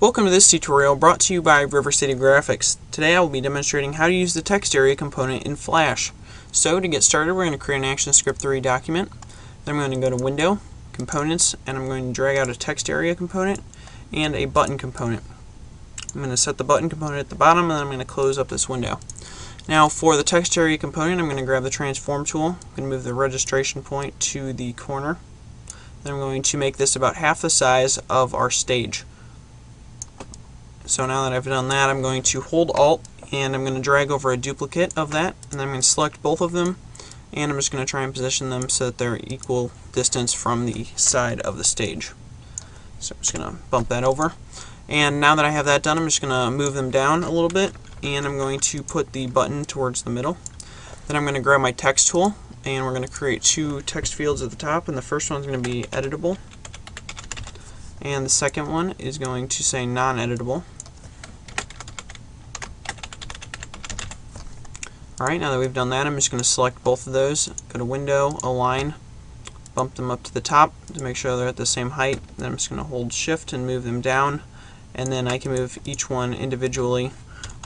Welcome to this tutorial brought to you by River City Graphics. Today I will be demonstrating how to use the text area component in Flash. So to get started, we're going to create an ActionScript 3 document. Then I'm going to go to Window, Components, and I'm going to drag out a text area component and a button component. I'm going to set the button component at the bottom, and then I'm going to close up this window. Now for the text area component, I'm going to grab the Transform tool. I'm going to move the registration point to the corner. Then I'm going to make this about half the size of our stage. So now that I've done that, I'm going to hold Alt and I'm going to drag over a duplicate of that, and then I'm going to select both of them, and I'm just going to try and position them so that they're equal distance from the side of the stage. So I'm just going to bump that over, and now that I have that done, I'm just going to move them down a little bit, and I'm going to put the button towards the middle. Then I'm going to grab my text tool, and we're going to create two text fields at the top, and the first one's going to be editable, and the second one is going to say non-editable. Alright, now that we've done that, I'm just going to select both of those, go to Window, Align, bump them up to the top to make sure they're at the same height. Then I'm just going to hold Shift and move them down, and then I can move each one individually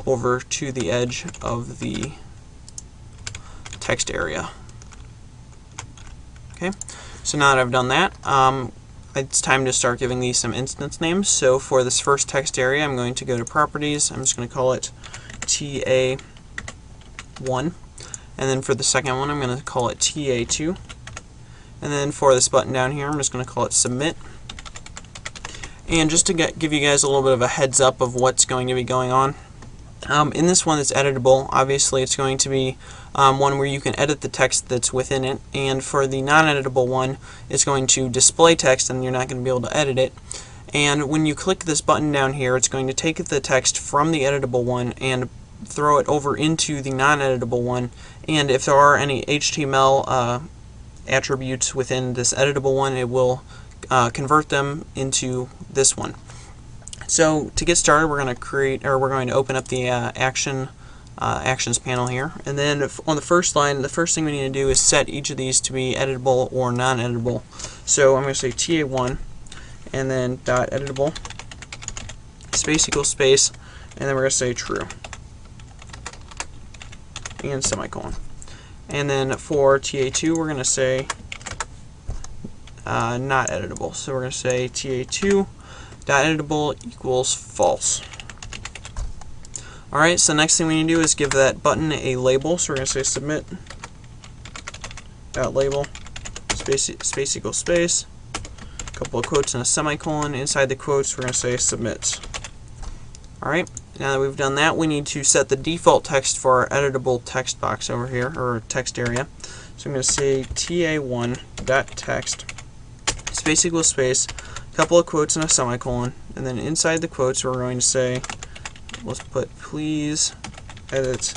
over to the edge of the text area. Okay, so now that I've done that, it's time to start giving these some instance names. So for this first text area, I'm going to go to Properties. I'm just going to call it TA1, and then for the second one I'm going to call it TA2, and then for this button down here I'm just going to call it Submit. And just to give you guys a little bit of a heads up of what's going to be going on, in this one that's editable, obviously it's going to be one where you can edit the text that's within it, and for the non-editable one it's going to display text and you're not going to be able to edit it. And when you click this button down here, it's going to take the text from the editable one and throw it over into the non-editable one, and if there are any HTML attributes within this editable one, it will convert them into this one. So to get started, we're going to open up the Actions panel here, and then on the first line, the first thing we need to do is set each of these to be editable or non-editable. So I'm going to say TA1 and then dot editable space equals space, and then we're going to say true and semicolon. And then for TA2 we're going to say not editable. So we're going to say TA2 dot editable equals false. Alright, so the next thing we need to do is give that button a label. So we're going to say submit dot label space equals space, a couple of quotes and a semicolon. Inside the quotes we're going to say submit. Alright, now that we've done that, we need to set the default text for our editable text box over here, or text area. So I'm going to say TA1.text space equals space, a couple of quotes and a semicolon, and then inside the quotes we're going to say, let's put please edit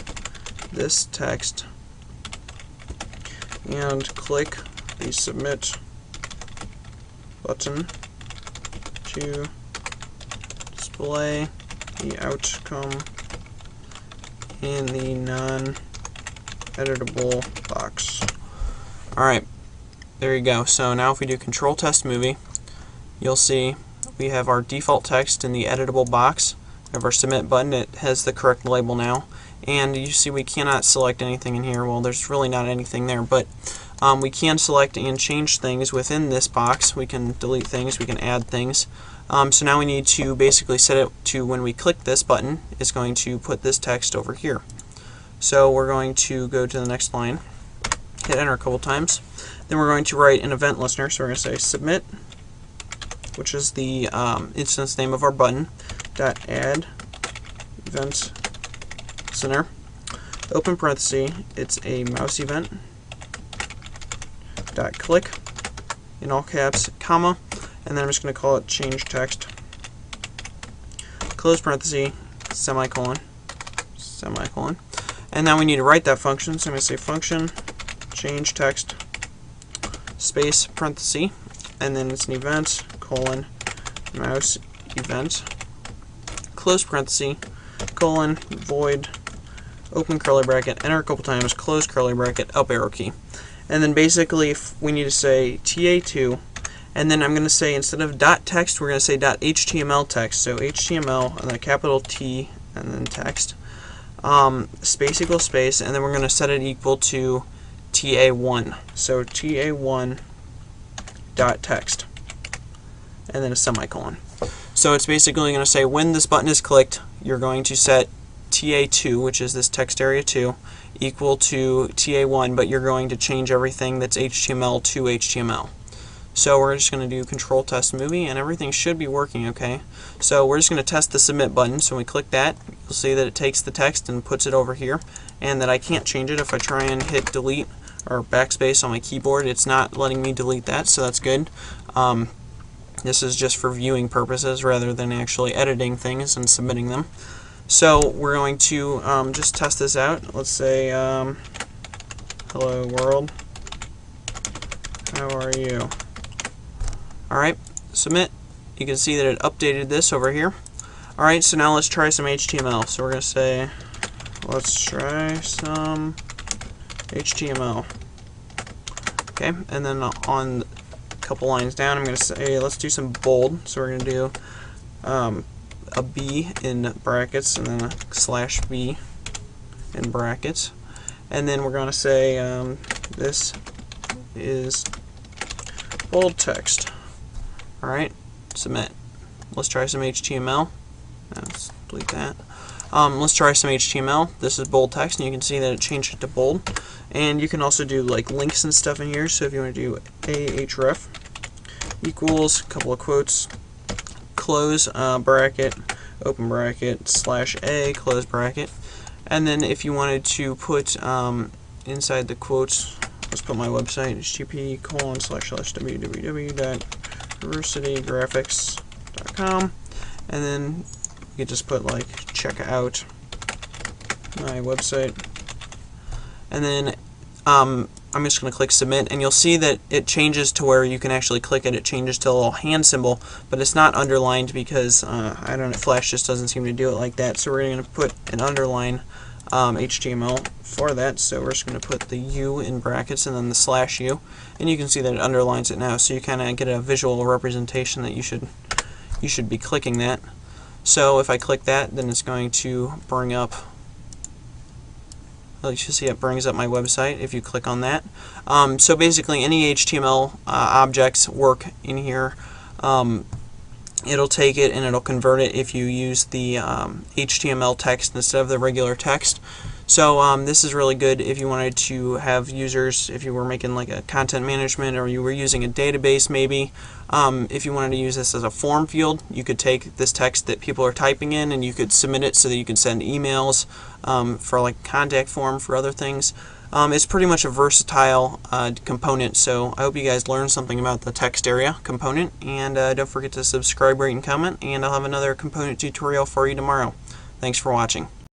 this text, and click the submit button to display the outcome in the non-editable box. Alright, there you go. So now if we do Control Test Movie, you'll see we have our default text in the editable box. We have our submit button. It has the correct label now, and you see we cannot select anything in here. Well, there's really not anything there, but we can select and change things within this box. We can delete things, we can add things. So now we need to basically set it to when we click this button, it's going to put this text over here. So we're going to go to the next line, hit enter a couple times, then we're going to write an event listener. So we're going to say submit, which is the instance name of our button, dot add event listener, open parenthesis, it's a mouse event, dot click, in all caps, comma, and then I'm just going to call it change text, close parenthesis, semicolon, and now we need to write that function. So I'm going to say function change text space parenthesis, and then it's an event colon mouse event, close parenthesis, colon void, open curly bracket, enter a couple times, close curly bracket, up arrow key. And then basically we need to say TA2 And then I'm going to say, instead of .text, we're going to say .html text. So HTML and then a capital T and then text. Space equals space, and then we're going to set it equal to TA1. So TA1 dot text, and then a semicolon. So it's basically going to say when this button is clicked, you're going to set TA2, which is this text area 2, equal to TA1, but you're going to change everything that's HTML to HTML. So we're just going to do control test movie, and everything should be working okay. So we're just going to test the submit button. So when we click that, you'll see that it takes the text and puts it over here, and that I can't change it. If I try and hit delete or backspace on my keyboard, it's not letting me delete that, so that's good. This is just for viewing purposes rather than actually editing things and submitting them. So we're going to just test this out. Let's say, hello world, how are you? Alright, submit. You can see that it updated this over here. Alright, so now let's try some HTML. So we're going to say, let's try some HTML. Okay, and then on a couple lines down, I'm going to say, let's do some bold. So we're going to do a B in brackets and then a /B in brackets. And then we're going to say, this is bold text. Alright, submit. Let's try some HTML. Let's delete that. Let's try some HTML. This is bold text, and you can see that it changed it to bold. And you can also do like links and stuff in here. So if you want to do ahref equals, a couple of quotes, close bracket, open bracket, /a, close bracket. And then if you wanted to put inside the quotes, let's put my website, http://www.diversitygraphics.com, and then you could just put like check out my website, and then I'm just going to click submit, and you'll see that it changes to where you can actually click it. It changes to a little hand symbol, but it's not underlined because I don't know, Flash just doesn't seem to do it like that. So we're going to put an underline HTML for that. So we're just going to put the U in brackets and then the /U, and you can see that it underlines it now. So you kind of get a visual representation that you should be clicking that. So if I click that, then it's going to bring up. Well, you should see it brings up my website if you click on that. So basically, any HTML objects work in here. It'll take it and it'll convert it if you use the HTML text instead of the regular text. So this is really good if you wanted to have users, if you were making like a content management or you were using a database maybe. If you wanted to use this as a form field, you could take this text that people are typing in and you could submit it so that you can send emails for like contact form for other things. It's pretty much a versatile component, so I hope you guys learned something about the text area component, and don't forget to subscribe, rate, and comment, and I'll have another component tutorial for you tomorrow. Thanks for watching.